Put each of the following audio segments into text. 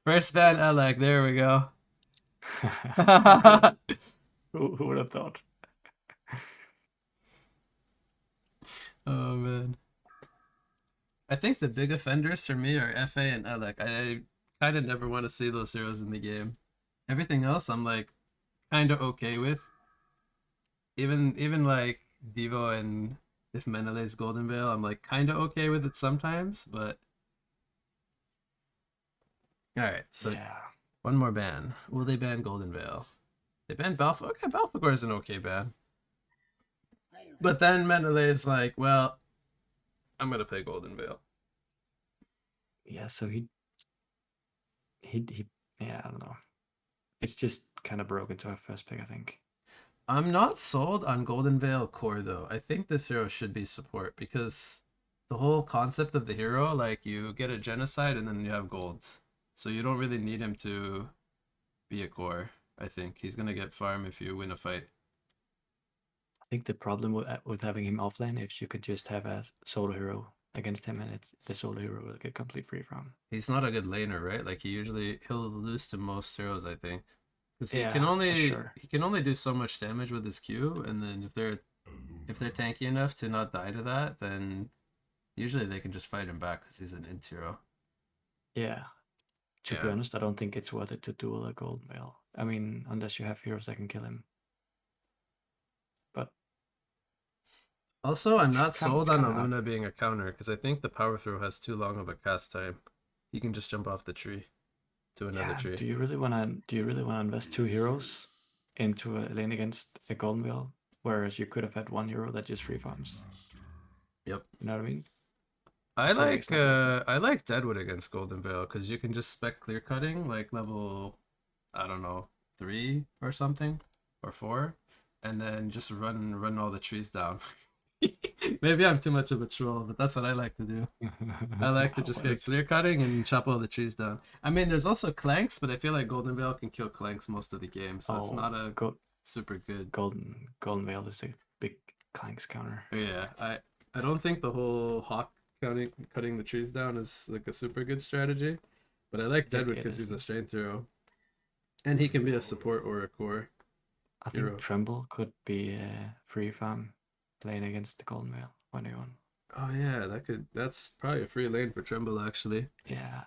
First ban Elec, there we go. Who would have thought? Oh man. I think the big offenders for me are FA and Elec. I kind of never want to see those heroes in the game. Everything else I'm like kind of okay with. Even like Devo and if Menelay's Golden Veil, I'm like kind of okay with it sometimes, but all right, so Yeah. one more ban. Will they ban Golden Veil? They banned Balfour. Okay, Balfour is an okay ban. But then Menelay is like, well, I'm gonna play Golden Veil. Yeah, so he yeah, I don't know. It's just kind of broken to our first pick, I think. I'm not sold on Golden Veil core though. I think this hero should be support because the whole concept of the hero, like you get a genocide and then you have gold. So you don't really need him to be a core. I think he's gonna get farm if you win a fight. I think the problem with having him offlane is you could just have a solo hero against him, and it's the solo hero will get complete free from. He's not a good laner, right? Like he'll lose to most heroes, I think. Because Yeah, for sure. he can only do so much damage with his Q, and then if they're tanky enough to not die to that, then usually they can just fight him back because he's an int hero. Yeah. To be Yeah. honest, I don't think it's worth it to duel a golden veil. I mean, unless you have heroes that can kill him. But Also, I'm it's not kind sold it's on kind of hard. Aluna being a counter because I think the power throw has too long of a cast time. He can just jump off the tree to another Yeah. tree. Do you really wanna invest two heroes into a lane against a golden veil, whereas you could have had one hero that just free farms? Yep. You know what I mean? I feel like it's not worth it. I like Deadwood against Golden Veil because you can just spec clear cutting like level I don't know 3 or something or 4, and then just run all the trees down. Maybe I'm too much of a troll, but that's what I like to do. I like to just Well, get clear cutting and chop all the trees down. I mean, there's also Clanks, but I feel like Golden Veil can kill Clanks most of the game, so it's oh, not a go, super good. golden veil is a big clanks counter. Yeah, I don't think the whole hawk cutting the trees down is like a super good strategy, but I like Deadwood It because is. he's a strength hero and he can be a support or a core I think hero. Tremble could be a free farm lane against the golden veil 21. Oh yeah, that's probably a free lane for Tremble actually. Yeah,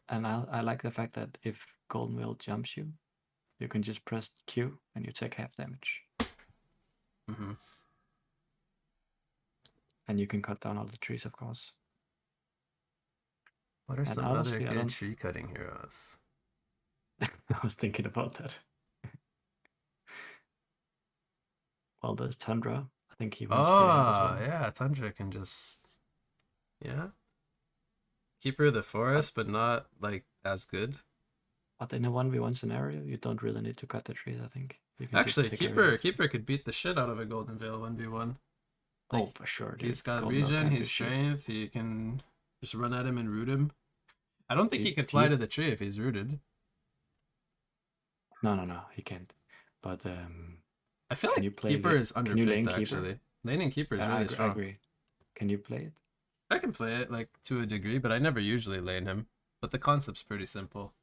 and I like the fact that if golden veil jumps you, you can just press Q and you take half damage, Mm-hmm. and you can cut down all the trees, of course. What are And some other honestly, I good don't. tree cutting heroes? I was thinking about that. Well, there's Tundra. I think he runs pretty hard as Oh well. yeah, Tundra can just yeah keeper of the But forest, but not like as good. in a 1v1 scenario, you don't really need to cut the trees, I think. You can just Actually, take every hit. keeper could beat the shit out of a Golden Veil 1v1. Oh, Like for sure, dude. he's got Golden veil regen, can't do he's shit. strength, he can just run at him and root him. I don't think Do, he could do fly you? to the tree if he's rooted. No, no, no, he can't. But I feel can like you play? keeper is Can you underpicked lane keeper? actually. Laning keeper is really I strong. agree. Can you play it? I can play it like to a degree, but I never usually lane him. But the concept's pretty simple.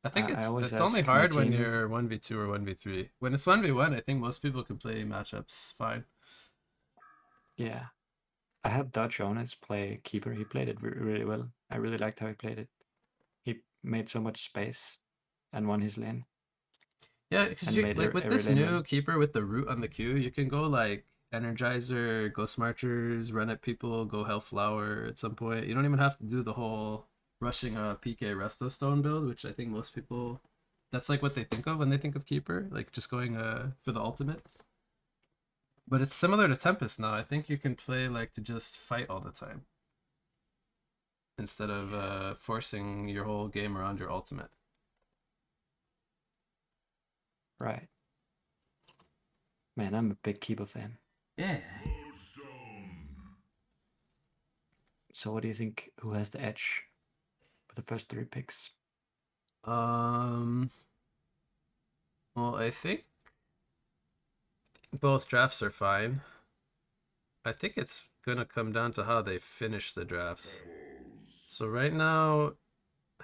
I think I always it's only ask my hard when team. you're 1v2 or 1v3. When it's 1v1, I think most people can play matchups fine. Yeah, I had Dutch on it play keeper. He played it really well. I really liked how he played it. He made so much space and won his lane Yeah, because and you made like with every this lane new win. keeper with the root on the queue, you can go like Energizer, Ghost Marchers, run at people, go Hellflower at some point. You don't even have to do the whole rushing a PK Resto Stone build, which I think most people that's like what they think of when they think of keeper, like just going for the ultimate. But it's similar to Tempest now. I think you can play like to just fight all the time instead of Yeah, forcing your whole game around your ultimate. right. Man, I'm a big keeper fan. Yeah. So what do you think? Who has the edge for the first three picks? Um. Well, I think both drafts are fine. I think it's gonna come down to how they finish the drafts. So right now,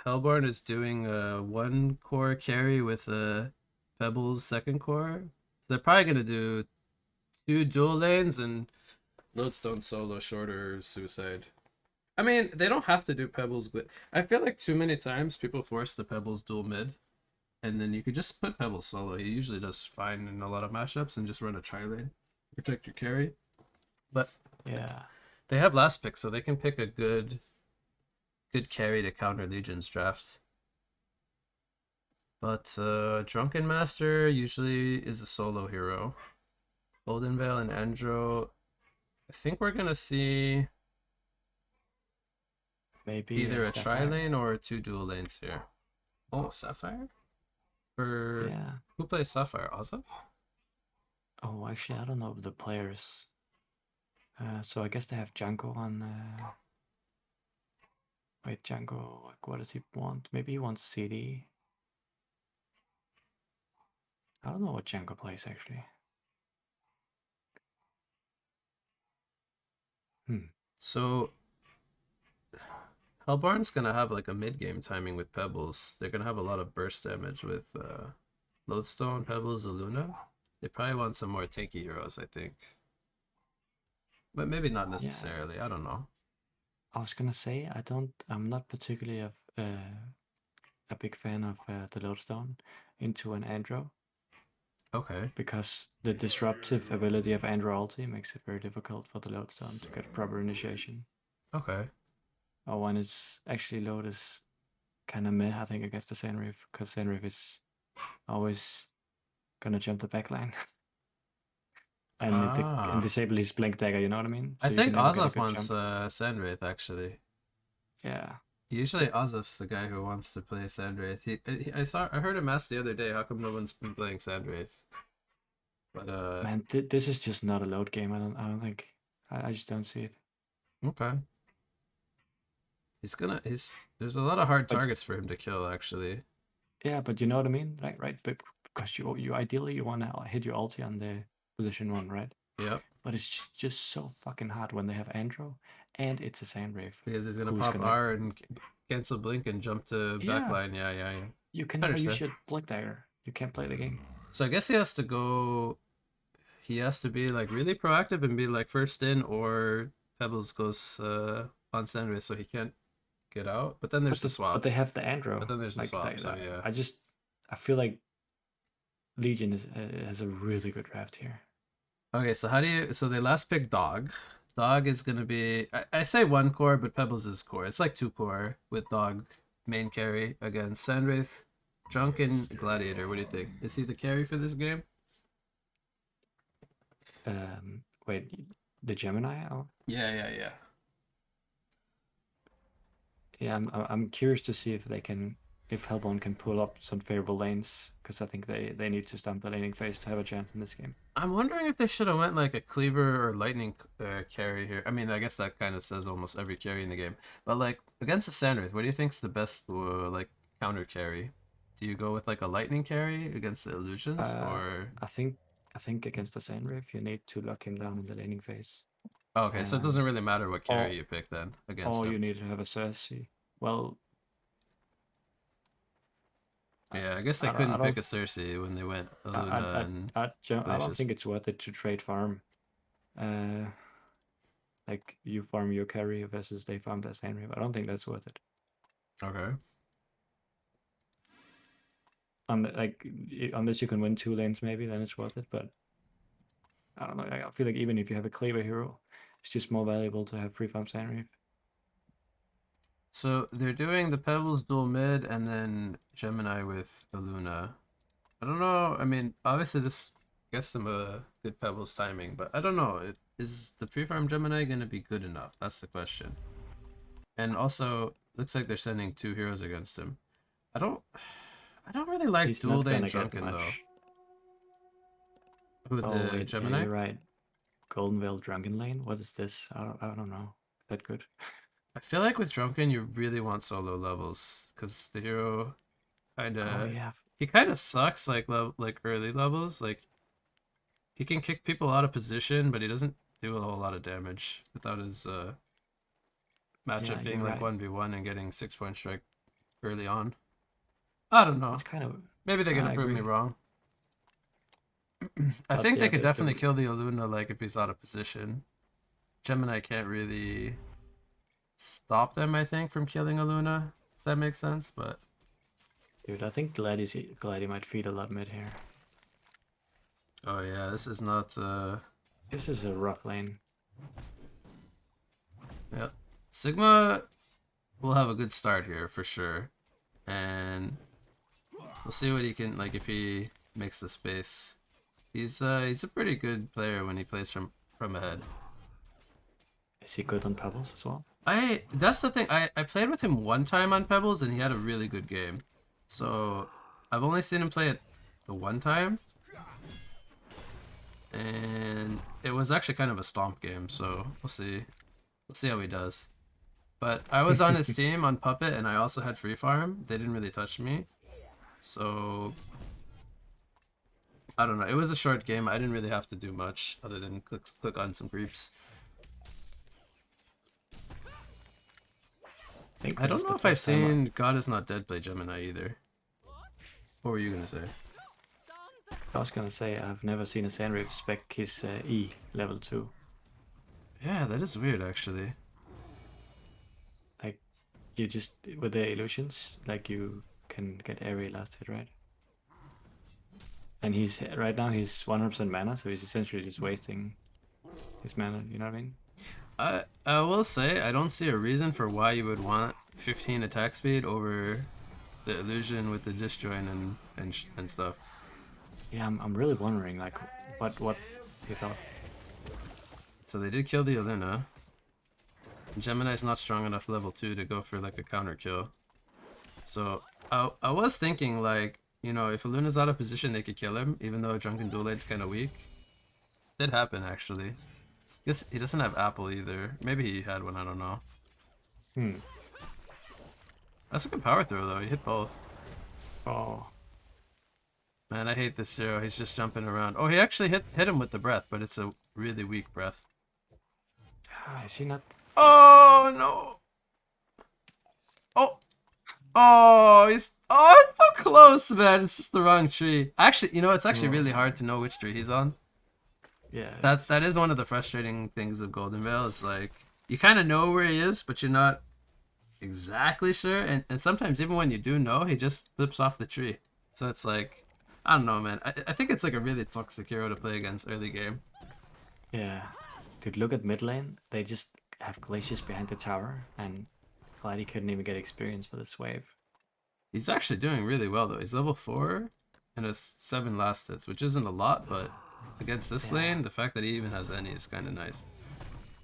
Hellborn is doing a one core carry with a Pebbles second core. So they're probably gonna do two dual lanes and Lodestone solo shorter suicide. I mean, they don't have to do Pebbles. I feel like too many times people force the Pebbles dual mid, and then you could just put Pebbles solo. He usually does fine in a lot of matchups and just run a tri lane, protect your carry. But Yeah, they have last pick, so they can pick a good carry to counter Legion's draft. But Drunken Master usually is a solo hero. Golden Veil and Andro. I think we're gonna see maybe either a tri Sapphire. lane or two dual lanes here. Oh, Sapphire? For Yeah. who plays Sapphire? Ozov? Oh, actually, I don't know the players. So I guess they have Django on. Wait, Django. Like, what does he want? Maybe he wants CD. I don't know what Django plays actually. Hmm. So Hellbarn's gonna have like a mid game timing with Pebbles. They're gonna have a lot of burst damage with Lodestone, Pebbles, Aluna. They probably want some more tanky heroes, I think. But maybe not Yeah, necessarily. I don't know. I was gonna say I don't. I'm not particularly a big fan of the Lodestone into an Andro Okay. because the disruptive ability of Andro ulti makes it very difficult for the Lodestone to get proper initiation. Okay. Or when it's actually load is kind of meh, I think, against the Sandreef because Sandreef is always gonna jump the backline and Ah. disable his blink dagger. You know what I mean? I So you can think never get a Ozov good wants jump. Sandwraith actually. Yeah, Usually Ozov's the guy who wants to play Sandwraith. I heard him ask the other day how come no one's been playing Sandwraith. But man, this is just not a load game. I don't think. I just don't see it. okay. He's there's a lot of hard But targets for him to kill actually. yeah, but you know what I mean, right? But because you ideally you want to hit your ulti on the position one, right? Yep. But it's just so fucking hard when they have Andro, and it's a Sandwave Because he's gonna who's pop gonna. R and cancel blink and jump to Yeah, backline. Yeah, yeah, yeah. you can I never use understand. your Blink Dagger. You can't play the game. So I guess he has to go. He has to be like really proactive and be like first in, or Pebbles goes on Sandwich, so he can't get out. But then there's the But swap. they have the But Andro. then there's the Like swap. So yeah. I feel like Legion has a really good draft here. Okay, so how do you? So they last pick Dog. Dog is gonna be. I say one core, but Pebbles is core. It's like two core with Dog main carry against Sandwraith, Drunken Gladiator. What do you think? Is he the carry for this game? Wait, the Gemini? Oh, Yeah, yeah, yeah. yeah, I'm curious to see if they can if Hellbourne can pull up some favorable lanes because I think they need to stump the laning phase to have a chance in this game. I'm wondering if they should have went like a cleaver or lightning carry here. I mean, I guess that kind of says almost every carry in the game. But like against the Sandwraith, what do you think's the best like counter carry? Do you go with like a lightning carry against the illusions Uh, or? I think I think against the Sandreef you need to lock him down in the laning phase. Oh, okay, so it doesn't Um, really matter what carry or you pick then against or him. you need to have a Cersei. Well, I, Yeah, I guess they I don't I couldn't pick don't a Cersei when they went I Aluna I and I don't Glacius. think it's worth it to trade farm. Uh, like you farm your carry versus they farm their Sandreef. I don't think that's worth it. Okay. Unless you can win two lanes, maybe then it's worth it. But I don't know. I feel like even if you have a cleaver hero, it's just more valuable to have free farm Sandreef. So they're doing the Pebbles dual mid and then Gemini with Aluna. I don't know. I mean, obviously this gets them a good Pebbles timing, but I don't know. Is the free farm Gemini gonna be good enough? That's the question. And also, looks like they're sending two heroes against him. I don't. I don't really like He's dual not lane gonna get Drunken though. much. Who Oh the wait, yeah, Gemini? you're right. Golden Veil Drunken Lane. What is this? I don't know. Is that good? I feel like with Drunken you really want solo levels because the hero kind Oh of yeah, he kind of sucks like early levels. Like he can kick people out of position, but he doesn't do a whole lot of damage without his Yeah, Matchup you're being like right. 1v1 and getting 6 point strike early on. I don't know. It's kind of. Maybe they're gonna I prove me agree. wrong. I But think they yeah, could definitely kill the Aluna like if he's out of position. Gemini can't really stop them, I think, from killing Aluna. If that makes sense, but dude, I think Glady might feed a lot mid here. oh yeah, this is not This is a rough lane. yeah. Sigma will have a good start here for sure. And we'll see what he can like if he makes the space. He's a pretty good player when he plays from ahead. Is he good on pebbles as well? I that's the thing. I played with him one time on Pebbles and he had a really good game. So I've only seen him play it the one time, and it was actually kind of a stomp game. So we'll see. We'll see how he does. But I was on his team on Puppet, and I also had Free Farm. They didn't really touch me, so I don't know. It was a short game. I didn't really have to do much other than click on some creeps. I think I this don't is know the if I've first time. seen God is Not Dead play Gemini either. What were you gonna say? I was gonna say I've never seen a Sandrift spec his E level 2. Yeah, that is weird actually. Like you just with the illusions, like you can get every last hit right. And he's right now he's 100% mana, so he's essentially just wasting his mana. You know what I mean? I will say I don't see a reason for why you would want 15 attack speed over the illusion with the disjoint and stuff. Yeah, I'm really wondering like what he thought. So they did kill the Aluna. Gemini's not strong enough level 2 to go for like a counter kill. So I was thinking like, you know, if Aluna's out of position they could kill him, even though Drunken Duel Late's kinda weak. Did happen actually. Guess he doesn't have Apple either. Maybe he had one, I don't know. Hmm. That's a good power throw though, he hit both. Oh, Man, I hate this hero. He's just jumping around. Oh, he actually hit him with the breath, but it's a really weak breath. is he not? Oh no! Oh, it's so close, man. It's just the wrong tree. Actually, you know, it's actually really hard to know which tree he's on. Yeah, That is one of the frustrating things of Golden Veil. Is like you kind of know where he is, but you're not exactly sure. And sometimes even when you do know, he just flips off the tree. So it's like I don't know, man. I think it's like a really toxic hero to play against early game. yeah. Dude, look at mid lane. They just have glaciers behind the tower, and glad he couldn't even get experience for this wave. He's actually doing really well though. He's level 4 and has 7 last hits, which isn't a lot, but against this Yeah, lane, the fact that he even has any is kind of nice.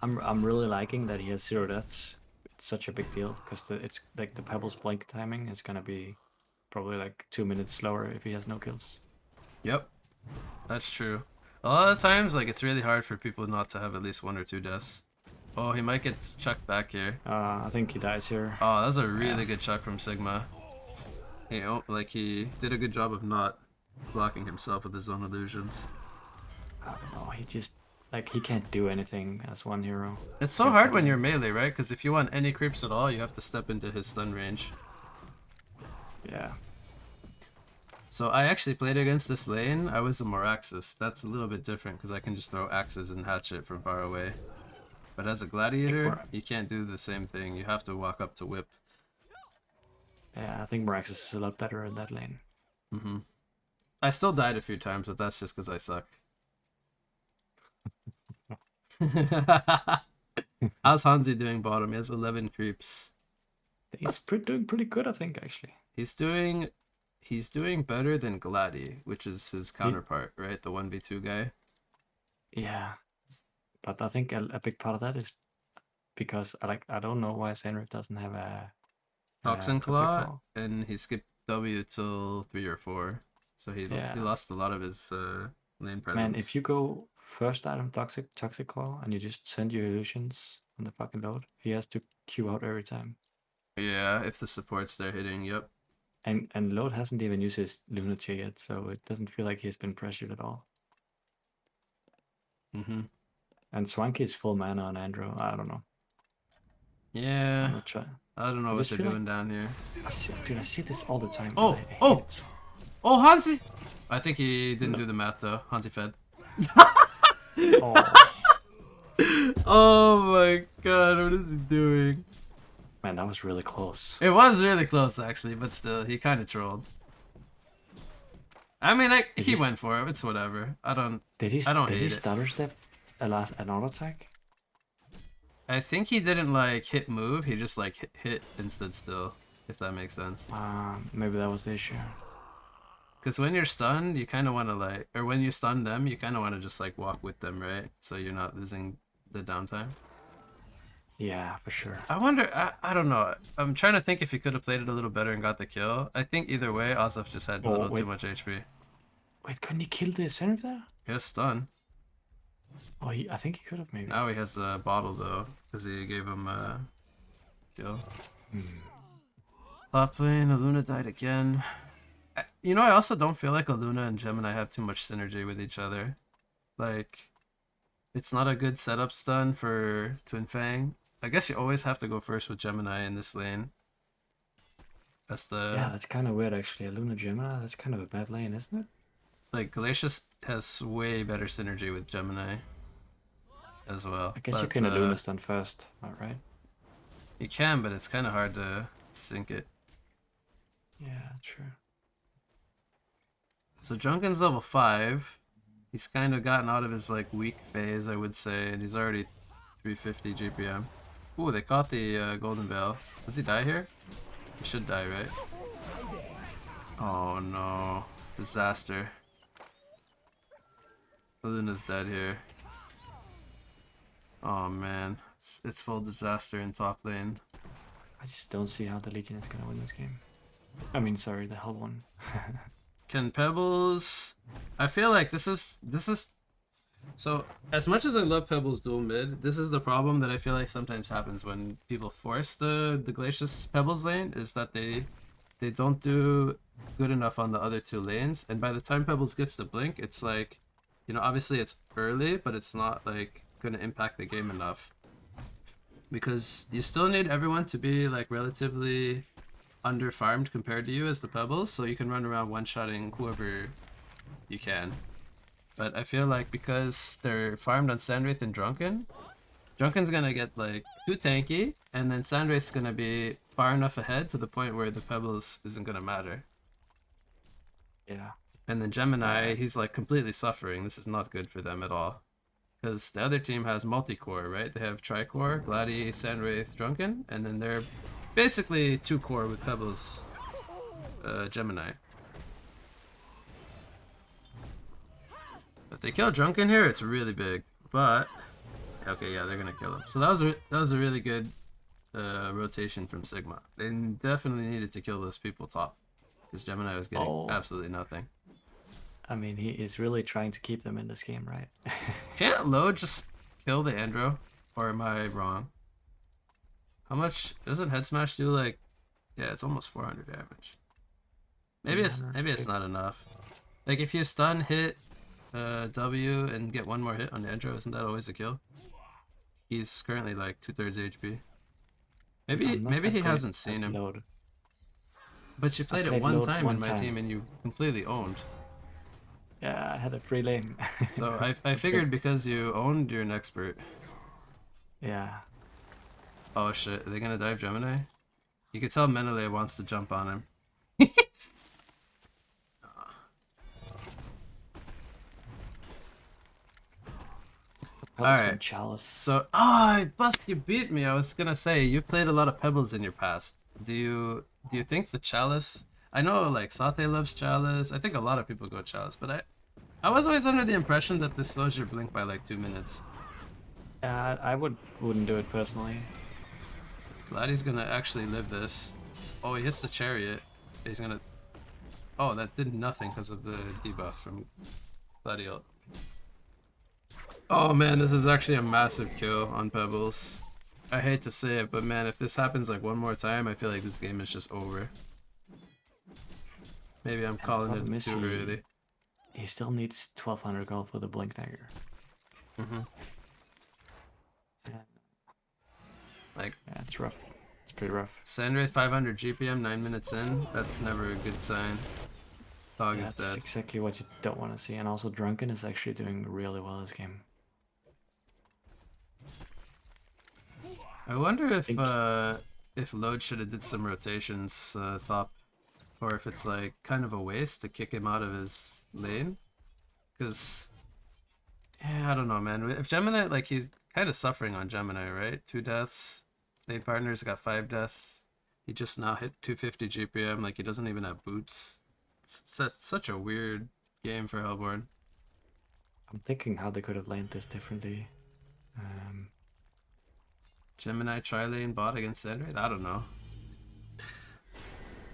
I'm really liking that he has 0 deaths. It's such a big deal because it's like the Pebbles blink timing is gonna be probably like 2 minutes slower if he has no kills. Yep, that's true. A lot of times, like it's really hard for people not to have at least 1 or 2 deaths. Oh, he might get chucked back here. I think he dies here. Oh, that's a Yeah, really good chuck from Sigma. You know, like he did a good job of not blocking himself with his own illusions. I don't know. He just like he can't do anything as one hero It's so against hard that when you're lane. melee, right? Because if you want any creeps at all, you have to step into his stun range. Yeah, So I actually played against this lane. I was a Moraxis. That's a little bit different because I can just throw axes and hatchet from far away. But as a I think gladiator, you can't do the same thing. You have to walk up to whip. yeah, I think Moraxis is a lot better in that lane. I still died a few times, but that's just because I suck. How's Hansi doing bottom? He has 11 creeps. He's doing pretty good, I think, actually. He's doing he's doing better than Gladi, which is his He, counterpart, right? The 1v2 guy. yeah, but I think a big part of that is because I don't know why Senrip doesn't have a Toxin Toxic Claw, Claw. and he skipped W till 3 or 4, so he Yeah, lost a lot of his lane man, presence. if you go first item Toxic Claw and you just send your illusions on the fucking load, he has to queue out every time. Yeah, if the support's there hitting, yep. And load hasn't even used his Lunatic yet, so it doesn't feel like he's been pressured at all. Mhm. And Swanky is full mana on Andrew. I don't know. Yeah, I'm not trying. I don't know I what just they're feel like doing down here. dude, I see this all the time, and Oh, I hate oh, it. oh, Hansi! I think he didn't No. do the math though. Hansi fed. Oh Oh my god, what is he doing? man, that was really close. It was really close actually, but still, he kind of trolled. I mean, Did he he went for it. It's whatever. did he I don't did he hate it. stutter step an auto attack? I think he didn't like hit move. He just like hit and stood still, if that makes sense. Maybe that was the issue. Because when you're stunned, you kind of want to like, or when you stun them, you kind of want to just like walk with them, right? So you're not losing the downtime. Yeah, for sure. I wonder, I don't know. I'm trying to think if he could have played it a little better and got the kill. I think either way, Asaf just had a Oh little too much HP. wait, couldn't he kill the center there? He has stun. Oh, I think he could have maybe. Now he has a bottle though, because he gave him a kill. Top lane, Aluna died again. You know, I also don't feel like Aluna and Gemini have too much synergy with each other. Like, it's not a good setup stun for Twin Fang. I guess you always have to go first with Gemini in this lane. That's Yeah, that's kind of weird actually. Luna Gemini, that's kind of a bad lane, isn't it? like Glacius has way better synergy with Gemini as well. I guess you But can Luna stun first, alright? you can, but it's kind of hard to sync it. Yeah, true. So Drunken's level 5. He's kind of gotten out of his like weak phase, I would say, and he's already 350 GPM. Ooh, they caught the Golden Veil. Does he die here? He should die, right? Oh no. Disaster. Luna's dead here. Oh man. It's full disaster in top lane. I just don't see how the Legion is gonna win this game. I mean, sorry, the Hell one. Can Pebbles... I feel like this is... So, as much as I love Pebbles dual mid, this is the problem that I feel like sometimes happens when people force the Glacius Pebbles lane, is that they don't do good enough on the other two lanes, and by the time Pebbles gets the blink, it's like, you know, obviously it's early, but it's not like gonna impact the game enough. Because you still need everyone to be like relatively under farmed compared to you as the Pebbles, so you can run around one-shotting whoever you can. But I feel like because they're farmed on Sandwraith and Drunken's gonna get like too tanky, and then Sandwraith's gonna be far enough ahead to the point where the Pebbles isn't gonna matter. Yeah. And then Gemini, he's like completely suffering. This is not good for them at all. Because the other team has multi-core, right? They have tri-core, Gladi, Sandwraith, Drunken, and then they're basically 2-core with Pebbles, Gemini. If they kill Drunken here, it's really big. But okay, yeah, they're gonna kill him. So that was a really good rotation from Sigma. They definitely needed to kill those people top, because Gemini was getting absolutely nothing. I mean, he is really trying to keep them in this game, right? Can't Low just kill the Andro? Or am I wrong? How much doesn't Head Smash do? Like, yeah, it's almost 400 damage. Maybe it's not enough. Like if you stun, hit W and get one more hit on Andro, isn't that always a kill? He's currently like 2/3 HP. Maybe he hasn't seen him. Load. But you played it one time in my team and you completely owned. Yeah, I had a free lane. So I figured because you owned, you're an expert. Yeah. Oh shit, are they gonna dive Gemini? You can tell Menelay wants to jump on him. Alright, so Bust, you beat me. I was gonna say you played a lot of Pebbles in your past. Do you think the Chalice? I know like Sate loves Chalice. I think a lot of people go Chalice, but I was always under the impression that this slows your blink by like 2 minutes. I wouldn't do it personally. Gladi's gonna actually live this. Oh, he hits the chariot. He's gonna. Oh, that did nothing because of the debuff from Gladiol. Oh man, this is actually a massive kill on Pebbles. I hate to say it, but man, if this happens like one more time, I feel like this game is just over. Maybe I'm calling it too early. He still needs 1200 gold for the Blink Dagger. Like, Yeah, it's rough. It's pretty rough. Sandwraith 500 GPM 9 minutes in. That's never a good sign. Dog Yeah, is that's dead. exactly what you don't want to see. And also, Drunken is actually doing really well this game. I wonder I think if Load should have did some rotations top, or if it's like kind of a waste to kick him out of his lane. Because yeah, I don't know, man. If Gemini, like, he's kind of suffering on Gemini, right? 2 deaths. Lane partner's got 5 deaths. He just now hit 250 GPM. Like, he doesn't even have boots. It's such a weird game for Hellborn. I'm thinking how they could have landed this differently. Um, Gemini tri-lane bot against Sandra? I don't know.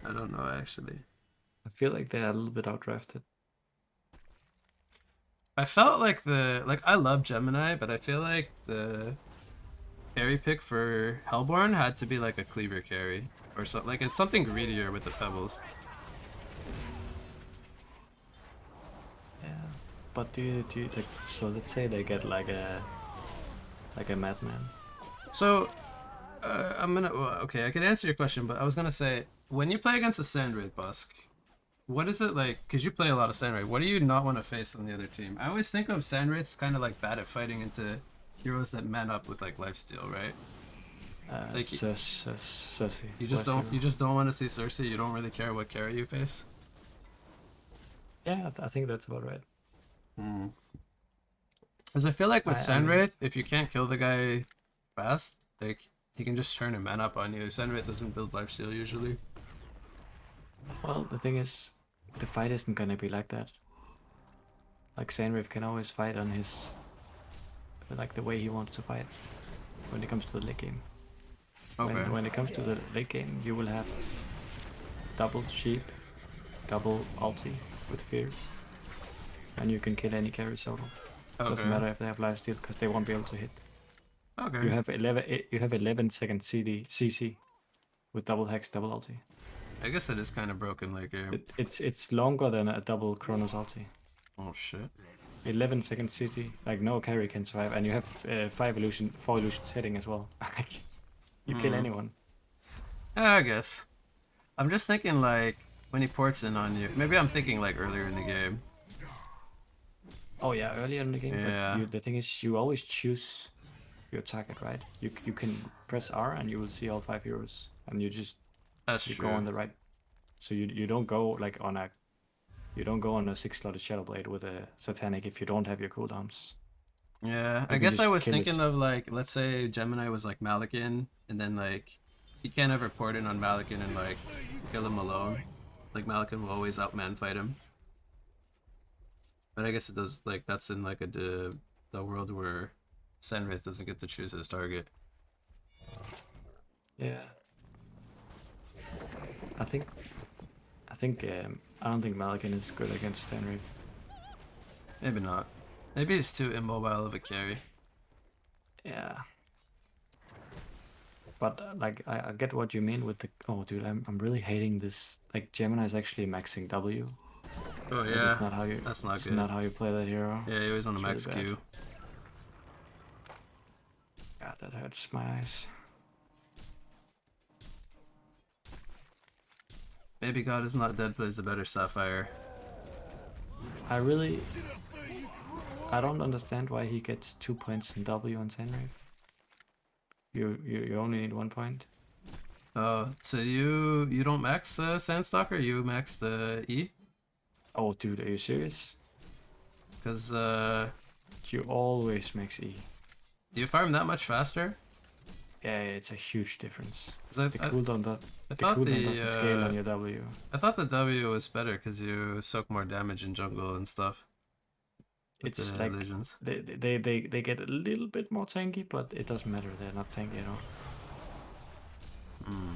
I don't know, actually. I feel like they're a little bit outdrafted. I felt like I love Gemini, but I feel like the carry pick for Hellborn had to be like a cleaver carry. Or so, like, it's something greedier with the pebbles. Yeah, but do you like? So let's say they get like a madman. So, well, okay, I can answer your question, but I was gonna say, when you play against a Sandwraith Busk, what is it like? Because you play a lot of Sandwraith, what do you not want to face on the other team? I always think of Sandwraiths kind of like bad at fighting into heroes that man up with like lifesteal, right? Like, Cersei. you just don't want to see Cersei. You don't really care what carry you face. Yeah, I think that's about right. Hmm. Because I feel like with I mean, Sandwraith, if you can't kill the guy fast, like, he can just turn a man up on you. Sandwraith doesn't build lifesteal usually. well, the thing is, the fight isn't gonna be like that. Like Sandrift can always fight on his, like the way he wants to fight when it comes to the late game. Okay. When it comes to the late game, you will have double sheep, double ulti with fear, and you can kill any carry solo. Doesn't Okay. matter if they have lifesteal because they won't be able to hit. Okay. You have 11-second CC with double hex, double ulti. I guess it is kind of broken late game. It's longer than a double Chronos ulti. Oh shit. 11-second CC, like no carry can survive, and you have 4 illusions hitting as well. You kill anyone. Yeah, I guess. I'm just thinking like when he ports in on you. Maybe I'm thinking like earlier in the game. Oh yeah, earlier in the game, Yeah. but the thing is, you always choose your target, right? You can press R and you will see all 5 heroes, and you That's go true. on the right. So you don't go like on a 6-slotted Shadow Blade with a Satanic if you don't have your cooldowns. Yeah, You I can guess I just was kill thinking his. of like, let's say Gemini was like Malakin, and then like he can't ever port in on Malakin and like kill him alone. Like Malakin will always outman fight him. But I guess it does, like, that's in like the world where Senrith doesn't get to choose his target. Yeah, I think I don't think Malakin is good against Stanriff. Maybe not. Maybe he's too immobile of a carry. Yeah. But like I get what you mean with the. Oh, dude, I'm really hating this. Like Gemini is actually maxing W. Oh That is yeah, not how you. that's not It's good. not how you play that hero. Yeah, he always on a It's really max bad. Q. God, that hurts my eyes. Maybe God is not dead plays a better Sapphire. I don't understand why he gets 2 points in W on Sandriff. You only need 1 point. Oh, so you don't max Sandstalker? You max the E? Oh, dude, are you serious? Because You always max E. do you farm that much faster? Yeah, it's a huge difference. 'Cause The cooldown I the thought cooldown doesn't scale on your W. I thought the W was better because you soak more damage in jungle and stuff with It's the like illusions. they get a little bit more tanky, but it doesn't matter. They're not tanky at all. Mm.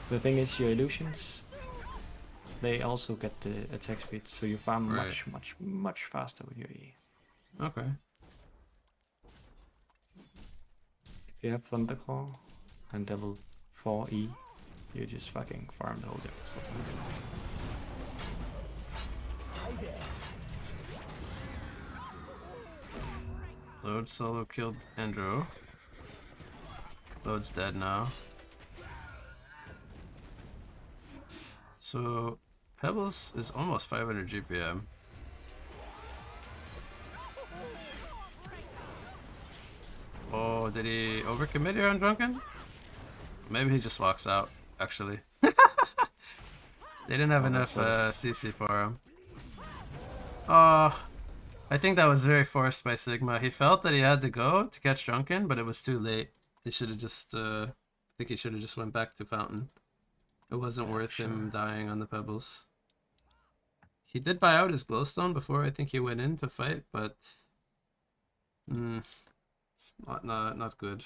The thing is, your illusions, they also get the attack speed, so you farm Right. much faster with your E. Okay. If you have Thunderclaw and level 4 E, you just fucking farm the whole jungle stuff. Load solo killed Andro. Load's dead now. So Pebbles is almost 500 GPM. Oh, did he overcommit here on Drunken? Maybe he just walks out, actually. They didn't have enough CC for him. Oh, I think that was very forced by Sigma. He felt that he had to go to catch Drunken, but it was too late. He should have just, I think he should have just went back to Fountain. It wasn't worth him dying on the Pebbles. He did buy out his glowstone before I think he went in to fight, but it's not good.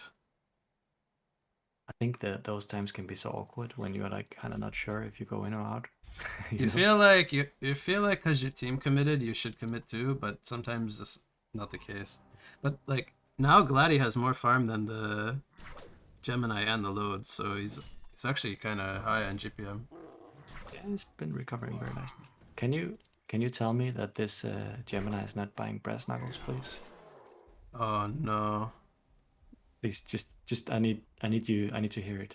I think that those times can be so awkward when you're like kind of not sure if you go in or out. You feel like you feel like because your team committed, you should commit too, but sometimes that's not the case. But like now, Gladdy has more farm than the Gemini and the load, so he's actually kind of high on GPM. Yeah, he's been recovering very nicely. Can you tell me that this Gemini is not buying brass knuckles, please? Oh no. Please, just I need to hear it.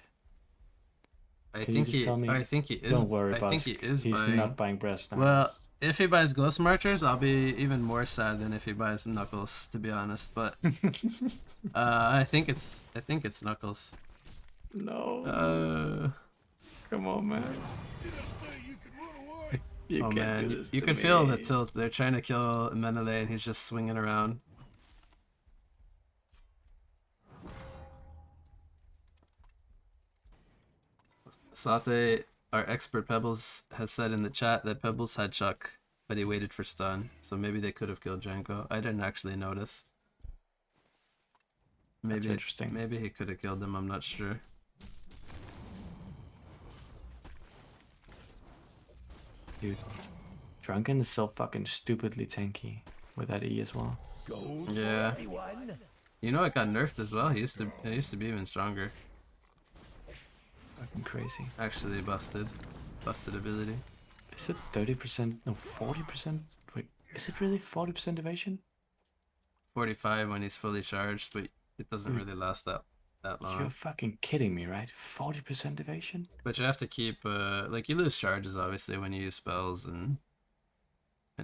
I think he is. Don't worry, I think he is He's buying. not buying brass knuckles. Well, if he buys Ghost Marchers, I'll be even more sad than if he buys Knuckles, to be honest. But I think it's Knuckles. No. Come on, man. Oh man, you can feel the tilt. They're trying to kill Menelay and he's just swinging around. Sate, our expert Pebbles, has said in the chat that Pebbles had Chuck, but he waited for stun. So maybe they could have killed Janko. I didn't actually notice. Maybe That's interesting. Maybe he could have killed him, I'm not sure. Dude, Drunken is so fucking stupidly tanky with that E as well. Yeah. You know it got nerfed as well. It used to be even stronger. Fucking crazy. Actually busted ability. Is it 30%? No, 40%? Wait, is it really 40% evasion? 45 when he's fully charged, but it doesn't really last that long. You're fucking kidding me, right? 40% evasion? But you have to keep like you lose charges obviously when you use spells and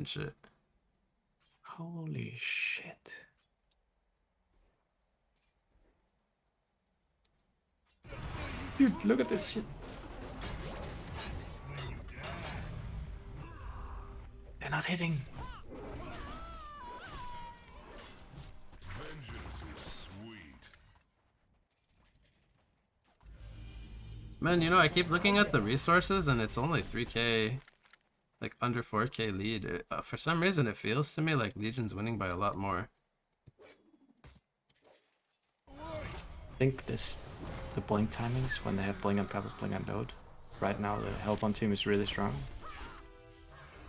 shit. Holy shit. Dude, look at this shit. They're not hitting. Man, you know, I keep looking at the resources and it's only 3k, like under 4k lead. For some reason it feels to me like Legion's winning by a lot more. I think the blink timings when they have blink on Pebbles, blink on Node. Right now the help on team is really strong.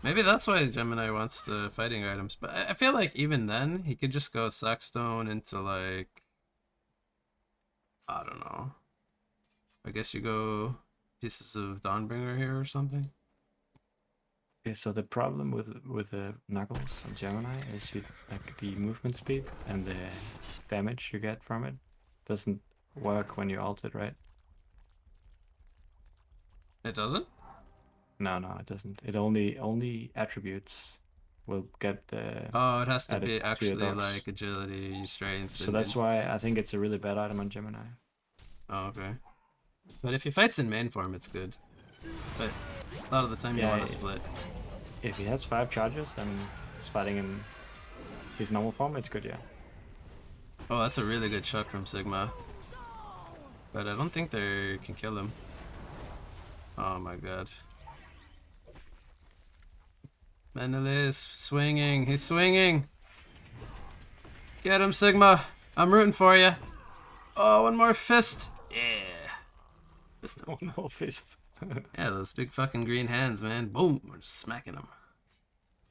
Maybe that's why Gemini wants the fighting items, but I feel like even then he could just go Sackstone into like, I don't know. I guess you go pieces of Dawnbringer here or something. Okay, so the problem with the Knuckles on Gemini is you like the movement speed and the damage you get from it doesn't work when you ult it, right? It doesn't? No, it doesn't. It only attributes will get the. Oh, it has to be to actually like agility, strength. So that's why I think it's a really bad item on Gemini. Oh, okay. But if he fights in main form, it's good. But a lot of the time you want to split. If he has 5 charges and he's fighting in his normal form, it's good, yeah. Oh, that's a really good chuck from Sigma. But I don't think they can kill him. Oh my god. Menelay is swinging. He's swinging. Get him, Sigma. I'm rooting for you. Oh, one more fist. Yeah. Fist him. One more fist. Yeah, those big fucking green hands, man. Boom. We're just smacking them.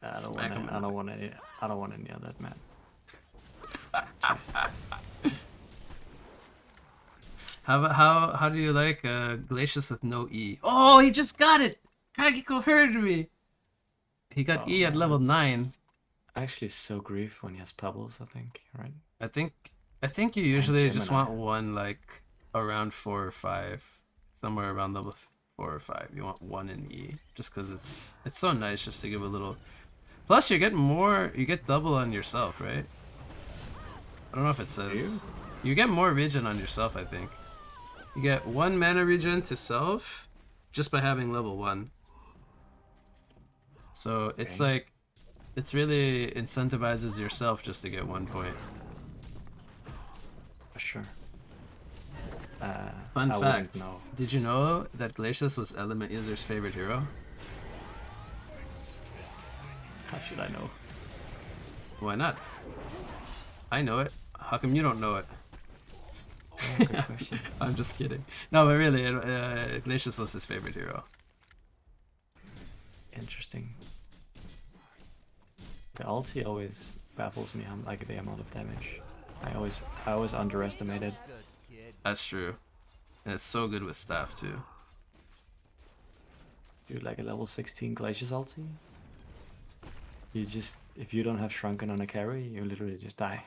I don't want any of that, man. Jesus. How do you like Glacius with no E? Oh, he just got it. Kragiko heard me. He got E at level 9. Actually, so grief when he has pebbles. I think, right? I think you usually just want one like around 4 or 5, somewhere around level 4 or 5. You want 1 in E, just because it's so nice just to give a little. Plus, you get more. You get double on yourself, right? I don't know if it Do you? says. You get more regen on yourself. I think you get 1 mana regen to self, just by having level 1. So it's Okay. like, it's really incentivizes yourself just to get 1 point. For sure. Fun I wouldn't fact: know. did you know that Glacius was Element User's favorite hero? How should I know? Why not? I know it. How come you don't know it? Yeah, good question. I'm just kidding. No, but really, Glacius was his favorite hero. Interesting. The ulti always baffles me. I'm like the amount of damage. I always underestimate it. That's true. And it's so good with staff too. Dude, like a level 16 Glacius ulti. You just, if you don't have Shrunken on a carry, you literally just die.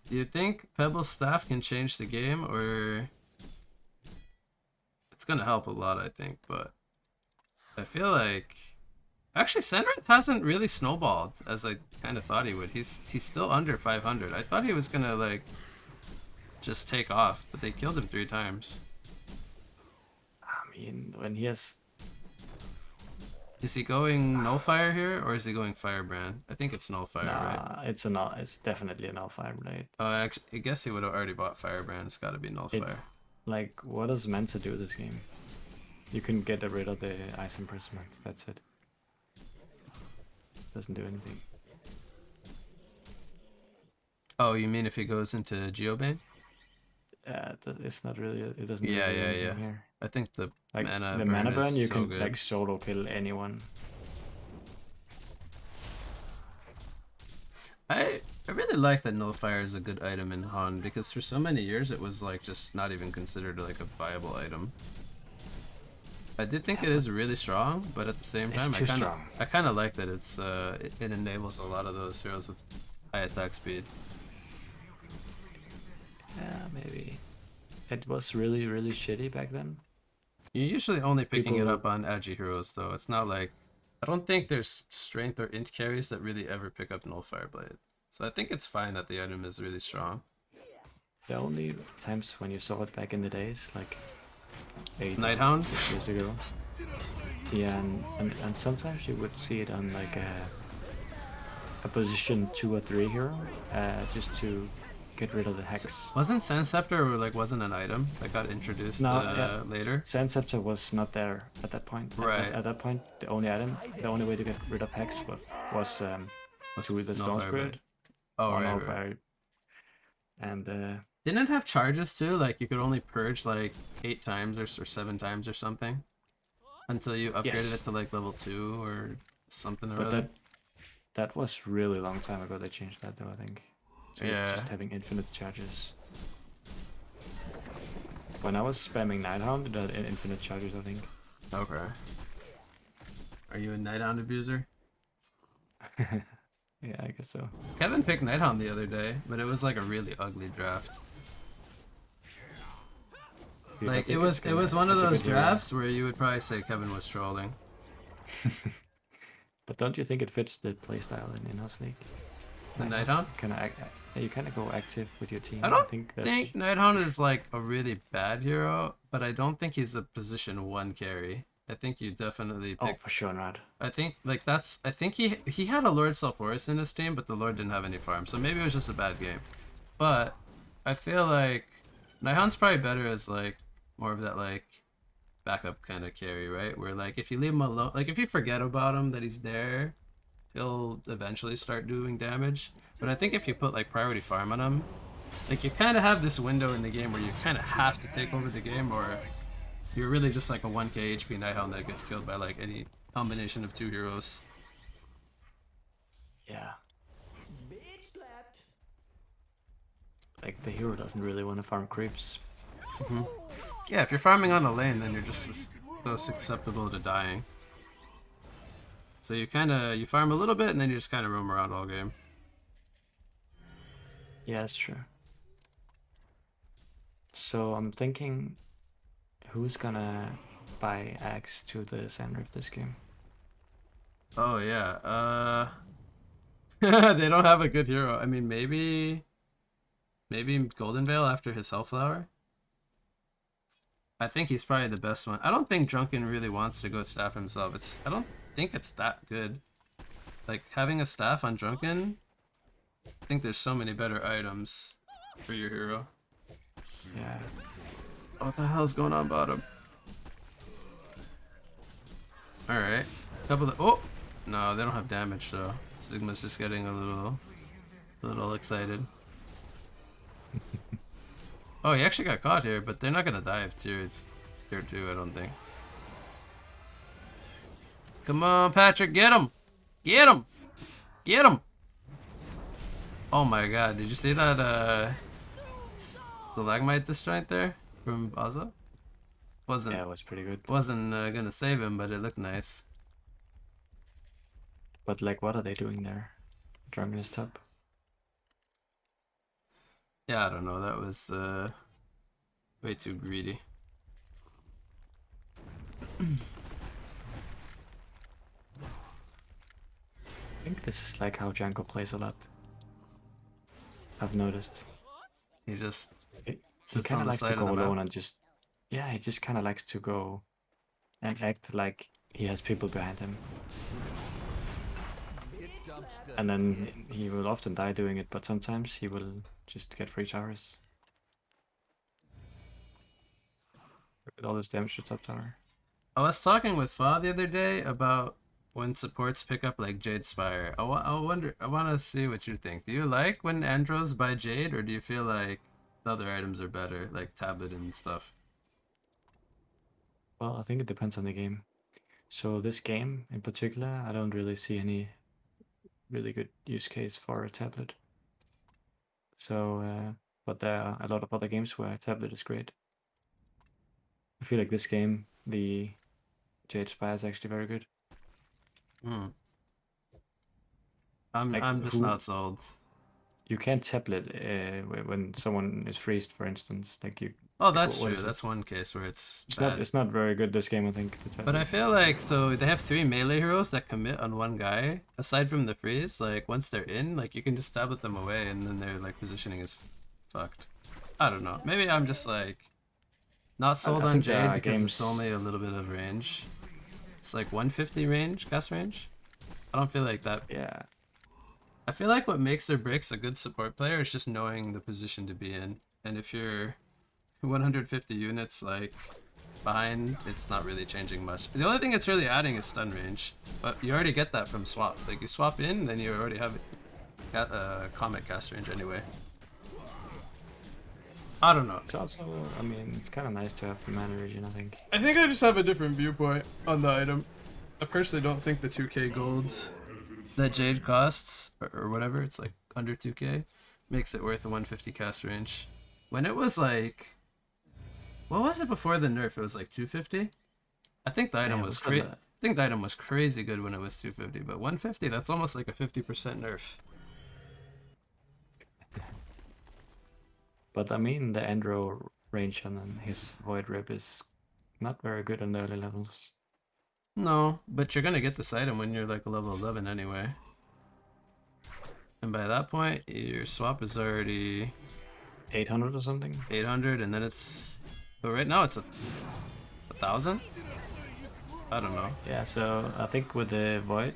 Do you think Pebble's staff can change the game, or it's gonna help a lot? I think, but I feel like actually Senrith hasn't really snowballed as I kind of thought he would. He's still under 500. I thought he was gonna like just take off, but they killed him 3 times. I mean, when he has... Is he going Nullfire here, or is he going Firebrand? I think it's Nullfire, right? Nah, it's definitely an Alpha Blade. Actually, I guess he would have already bought Firebrand. It's got to be Nullfire. Like, what is meant to do this game? You can get rid of the Ice Imprisonment, that's it. Doesn't do anything. Oh, you mean if he goes into Geobane? It's not really, it doesn't Yeah, really do yeah, anything yeah. here. I think the Like, mana the burn mana burn, is you so can good. like solo kill anyone. I really like that Nullfire is a good item in Han, because for so many years it was like just not even considered like a viable item. I did think it is really strong, but at the same time, It's too strong. I kind of like that it enables a lot of those heroes with high attack speed. Yeah, maybe. It was really, really shitty back then. You're usually only picking it People, up on agi heroes, though. It's not like, I don't think there's strength or int carries that really ever pick up Nullfire Blade. So I think it's fine that the item is really strong. the only times when you saw it back in the days, like Nighthound? 6 years ago. Yeah, and sometimes you would see it on like a position 2 or 3 hero, just to get rid of the hex. Wasn't Sand Scepter like wasn't an item that got introduced later? Sand Scepter was not there at that point. Right. At that point, the only way to get rid of hex was through the Stone Spirit. Oh, on right, our right. fire. And Didn't it have charges too? Like you could only purge like 8 times or 7 times or something until you upgraded yes, it to like level 2 or something or but other. that was really long time ago. They changed that though, I think. So Yeah. just having infinite charges. When I was spamming Nighthound, it had infinite charges, I think. Okay. Are you a Nighthound abuser? Yeah, I guess so. Kevin picked Nighthound the other day, but it was like a really ugly draft. Dude, I Like think it was one of it's a those good hero. drafts where you would probably say Kevin was trolling. But don't you think it fits the playstyle in Inhouse League? The Nighthound? You kind of go active with your team. I don't think think Nighthound is like a really bad hero, but I don't think he's a position 1 carry. I think you definitely Oh, pick. for sure not. I think like that's. I think he had a Lord Self-Forest in his team, but the Lord didn't have any farm, so maybe it was just a bad game. But I feel like Nighthound's probably better as like more of that like backup kind of carry, right? Where like if you leave him alone, like if you forget about him that he's there, he'll eventually start doing damage. But I think if you put like priority farm on him, like you kind of have this window in the game where you kind of have to take over the game, or you're really just like a 1k HP Nighthound that gets killed by like any combination of 2 heroes. Yeah. Like the hero doesn't really want to farm creeps. Yeah, if you're farming on a lane, then you're just so susceptible to dying. So you farm a little bit and then you just kind of roam around all game. Yeah, that's true. So I'm thinking, who's gonna buy axe to the center of this game? Oh yeah. They don't have a good hero. I mean, maybe Golden Veil after his Hellflower. I think he's probably the best one. I don't think Drunken really wants to go staff himself. I don't think it's that good. Like having a staff on Drunken, I think there's so many better items for your hero. Yeah. What the hell's going on bottom? Alright. Couple of oh no, they don't have damage though. Sigma's just getting a little excited. Oh, he actually got caught here, but they're not gonna die if tier 2, I don't think. Come on, Patrick, get him! Get him! Get him! Oh my god, did you see that stalagmite disjoint there from Baza? Yeah, Wasn't it was pretty good. gonna save him, but it looked nice. But like, what are they doing there? Drunken is top. Yeah, I don't know, that was way too greedy. I think this is like how Django plays a lot. I've noticed. He just He sits kind on of the likes to side of go the map. alone and just, yeah, he just kind of likes to go and act like he has people behind him. And then he will often die doing it, but sometimes he will just get free towers. With all this damage to top tower. I was talking with Fa the other day about when supports pick up like Jade Spire. I want to see what you think. Do you like when Andros buy Jade, or do you feel like the other items are better, like Tablet and stuff? Well, I think it depends on the game. So this game in particular, I don't really see any really good use case for a tablet. So, but there are a lot of other games where a tablet is great. I feel like this game, the Jade Spire is actually very good. Hmm. Like I'm just who not sold. you can't tablet when someone is freezed, for instance. Like you, Oh, like that's what true. is it? That's one case where it's It's not bad. it's not very good this game. I think the But I tablet. feel like so they have 3 melee heroes that commit on one guy. Aside from the freeze, like once they're in, like you can just tablet them away, and then their like positioning is fucked. I don't know. Maybe I'm just like not sold I on think there Jade are because it's only games. a little bit of range. It's like 150 range, cast range. I don't feel like that. Yeah, I feel like what makes or breaks a good support player is just knowing the position to be in. And if you're 150 units like behind, it's not really changing much. The only thing it's really adding is stun range, but you already get that from swap. Like you swap in, then you already have comet cast range anyway. I don't know. it's also. I mean, it's kind of nice to have the mana region. I think. I think I just have a different viewpoint on the item. I personally don't think the 2k gold that Jade costs, or whatever, it's like under 2k, makes it worth a 150 cast range. When it was like, what was it before the nerf? It was like 250. I think the item Yeah, was what's the? I think the item was crazy good when it was 250, but 150, that's almost like a 50% nerf. But I mean, the Andro range on his Void Rip is not very good on the early levels. No, but you're gonna get this item when you're like a level 11 anyway. And by that point, your swap is already 800 or something. 800, and then it's, but right now it's a 1,000. I don't know. Yeah, so I think with the Void,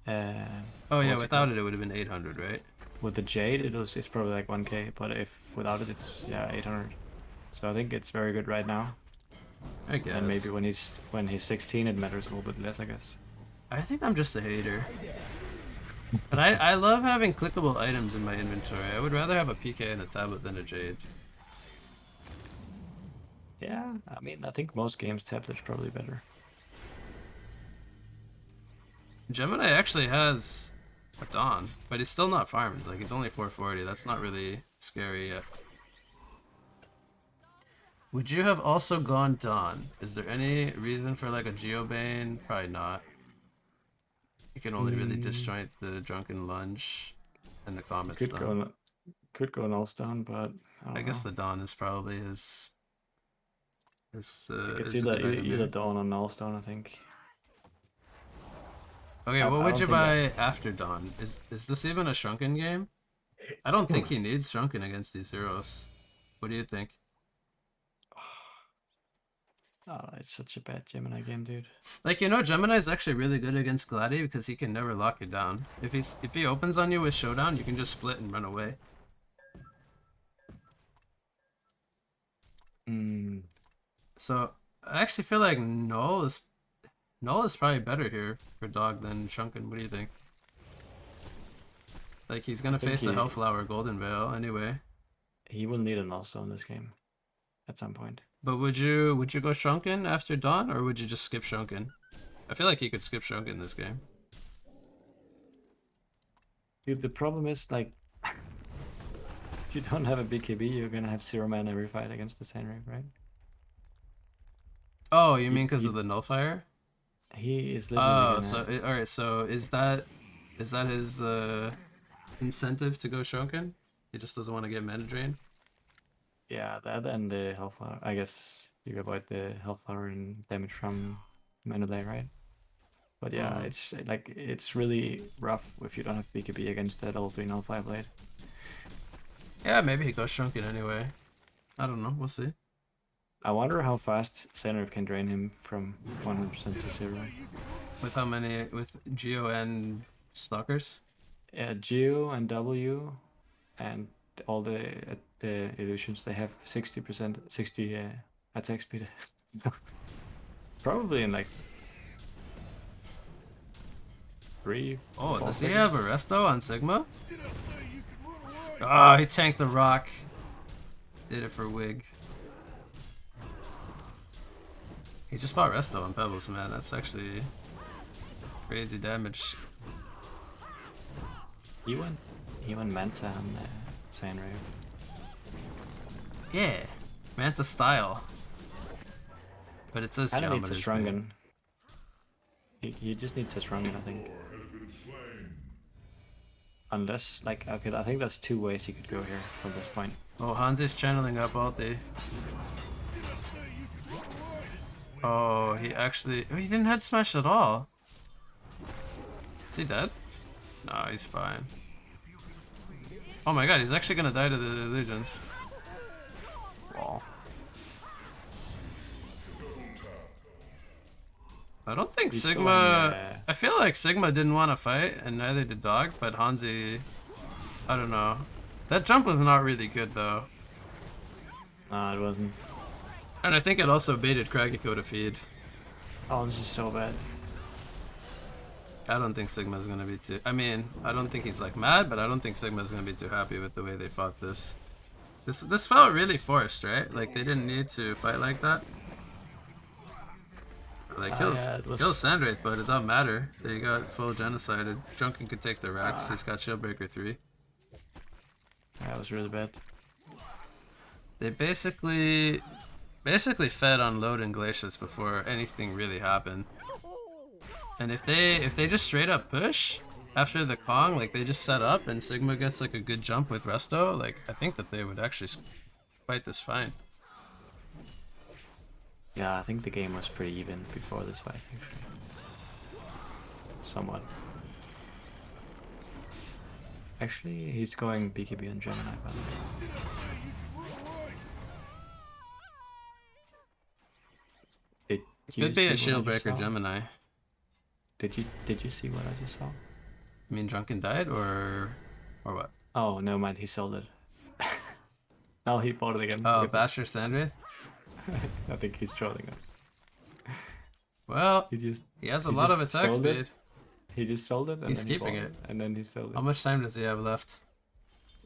uh, Oh yeah, what's it without called? it, it would have been 800, right? With the Jade, it's probably like 1k, but if without it, it's yeah 800. So I think it's very good right now. I And maybe guess. when he's 16, it matters a little bit less, I guess. I think I'm just a hater. But I love having clickable items in my inventory. I would rather have a PK and a tablet than a Jade. Yeah, I mean, I think most games tablet's probably better. Gemini actually has a Dawn, but he's still not farmed. Like, he's only 440. That's not really scary yet. Would you have also gone Dawn? Is there any reason for like a Geobane? Probably not. You can only really Mm, disjoint the Drunken Lunge and the Comet could Stun. go could go Nullstone, but I don't guess know. the Dawn is probably Like it's is a good item either here. Dawn or Nullstone, I think. Okay, what I would don't you think that. buy after Dawn? Is this even a shrunken game? I don't think he needs shrunken against these heroes. What do you think? Oh, it's such a bad Gemini game, dude. Like, you know, Gemini's actually really good against Gladi because he can never lock you down. If he opens on you with Showdown, you can just split and run away. Mm, So I actually feel like Null is probably better here for Dog than Shrunken. What do you think? Like he's I gonna think face the Hellflower Golden Veil anyway. he will need a Nullstone in this game at some point. But would you go Shrunken after Dawn or would you just skip Shrunken? I feel like he could skip Shrunken this game. Dude, the problem is like if you don't have a BKB, you're gonna have 0 mana every fight against the Sandra, right? Oh, you mean because of He the Nullifier? he is literally Oh, so gonna. all right. So is that his incentive to go Shrunken? He just doesn't want to get mana drain. Yeah, that and the Hellflower. I guess you avoid the Hellflower and damage from Menelay, right? But yeah, Hmm. it's like it's really rough if you don't have BKB against that level 3 Nullify Blade. Yeah, maybe he goes Shrunken anyway. I don't know. We'll see. I wonder how fast Senriv can drain him from 100% to 0. With how many? With Geo and Stalkers? Yeah, Geo and W and all the illusions, they have 60%, 60 attack speed. Probably in like 3, Oh, 4 does he have seconds. Arresto on Sigma? Oh, he tanked the rock. Did it for Wig. He just bought Resto on Pebbles, man. That's actually crazy damage. He went, he went Manta on Senriv. Yeah. Manta style. But it says Kinda needs a Geometer's Bane. Shrunken. He just needs a Shrunken, I think. Unless, like, okay, I think there's 2 ways he could go here from this point. Oh, Hanzi's channeling up all day. Oh, he actually... Oh, he didn't head smash at all. Is he dead? No, he's fine. Oh my god, he's actually gonna die to the illusions. Wall. I don't think He's going, Sigma... I feel like Sigma didn't want to fight, and neither did Dog, but Hanzi... I don't know. That jump was not really good, though. it wasn't. And I think it also baited Kragiko to feed. Oh, this is so bad. I don't think Sigma's gonna be too... I mean, I don't think he's, like, mad, but I don't think Sigma's gonna be too happy with the way they fought this. This felt really forced, right? Like, they didn't need to fight like that. Like, Yeah, it was. kills Sandwraith, but it doesn't matter. They got full genocided. Drunken could take the Rex. He's got Shieldbreaker 3. Yeah, it was really bad. They basically fed on load and glaciers before anything really happened. And if they just straight up push after the Kong, like they just set up and Sigma gets like a good jump with Resto, like I think that they would actually fight this fine. Yeah, I think the game was pretty even before this fight, actually. Somewhat. Actually, he's going BKB on Gemini, by the way. Did you Could be a see what I just Shieldbreaker saw? Gemini. Did you see what I just saw? I mean, Drunken died or what? Oh, no mind, he sold it. Now he bought it again. Oh, Look at this. Basher Sandwraith? I think he's trolling us. Well, He just he has a he lot just of attack sold speed. it. He just sold it and He's then he keeping bought it. and then he sold it. How much time does he have left?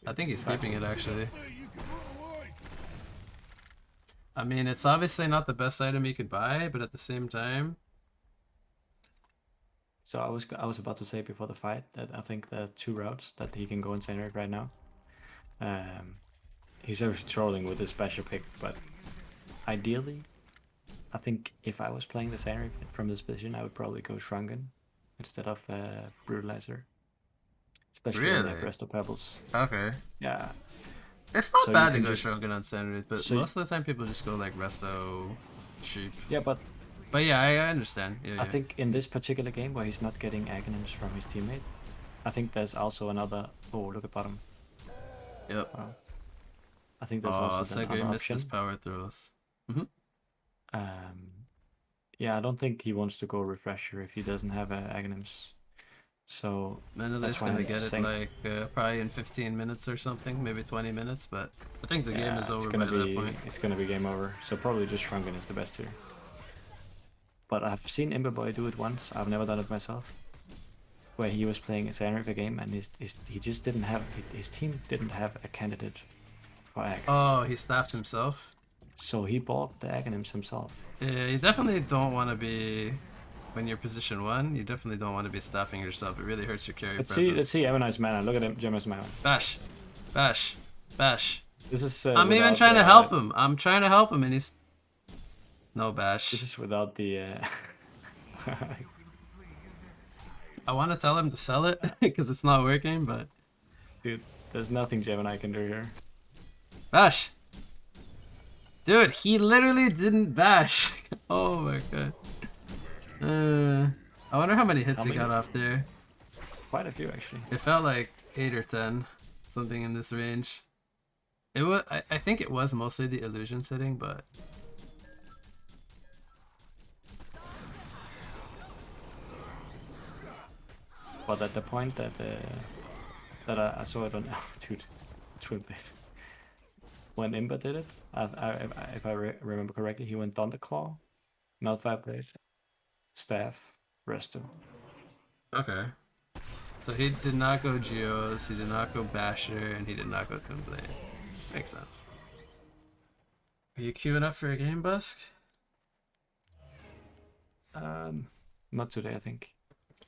I think he's keeping it actually. I mean, it's obviously not the best item he could buy, but at the same time, So I was about to say before the fight that I think there are 2 routes that he can go in Senric right now. He's actually trolling with his special pick, but ideally, I think if I was playing the Senric from this position, I would probably go Shrunken instead of Brutalizer. Especially when you have really? Resto Pebbles. Okay. Yeah. It's not So you bad to can go just Shogun on Sandwraith, but so most of the time people just go like Resto Sheep. yeah, but But yeah, I understand. Yeah, I yeah. think in this particular game where he's not getting Aghanims from his teammate, I think there's also another. Oh, look at bottom. Yep. Wow. I think there's Oh, also then Segre another missed his option. power throws. Mm-hmm. Yeah, I don't think he wants to go refresher if he doesn't have Aghanims. So Menelay's that's why gonna I'm get it saying like probably in 15 minutes or something, maybe 20 minutes, but I think the game is over by that point. it's gonna be game over. So probably just Shrunken is the best here. But I've seen Emberboy do it once. I've never done it myself. Where he was playing a Sandriver game and he just didn't have his team didn't have a candidate for Axe. Oh, he staffed himself. So he bought the Aghanims himself. Yeah, you definitely don't want to be when you're position 1. You definitely don't want to be staffing yourself. It really hurts your carry presence. Let's see Evanite's mana. Look at him, Gemma's mana. Bash, bash, bash. This is I'm even trying to help him. I'm trying to help him, and he's no bash. This is without the. I want to tell him to sell it because it's not working, but Dude, there's nothing Gemini can do here. bash. Dude, he literally didn't bash. Oh my god. I wonder how many hits he got off there. Quite a few actually. It felt like 8 or 10, something in this range. It was. I think it was mostly the illusion setting, but At the point that I saw it on, dude, Twin Blade. When Imba did it, if I remember correctly, he went Thunderclaw, Malphite Blade, Staff, Resto. okay. So he did not go Geos, he did not go Basher, and he did not go Twin Blade. Makes sense. Are you queuing up for a game, Busk? Not today, I think.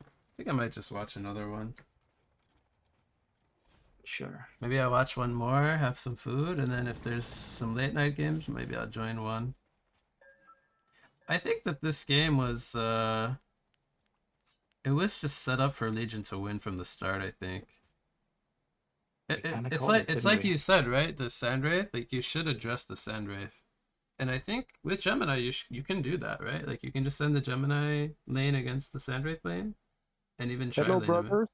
I think I might just watch another one. Sure. Maybe I'll watch one more, have some food, and then if there's some late night games, maybe I'll join one. I think that this game was it was just set up for Legion to win from the start, I think. It's like you said, right? The Sandwraith, like you should address the Sandwraith. And I think with Gemini you can do that, right? Like you can just send the Gemini lane against the Sandwraith lane and even try lane him.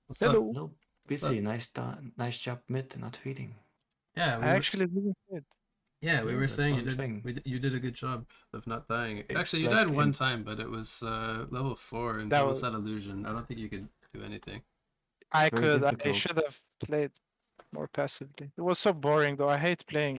What's up? Hello, busy. Nice job mid, not feeding. Yeah, I actually didn't fit. yeah, we Yeah, were that's saying what I'm saying. you did a good job of not dying. It's Actually, you like died one time, but it was level 4 and That that was- that illusion. I don't think you could do anything. I very could. I difficult. should have played more passively. It was so boring, though. I hate playing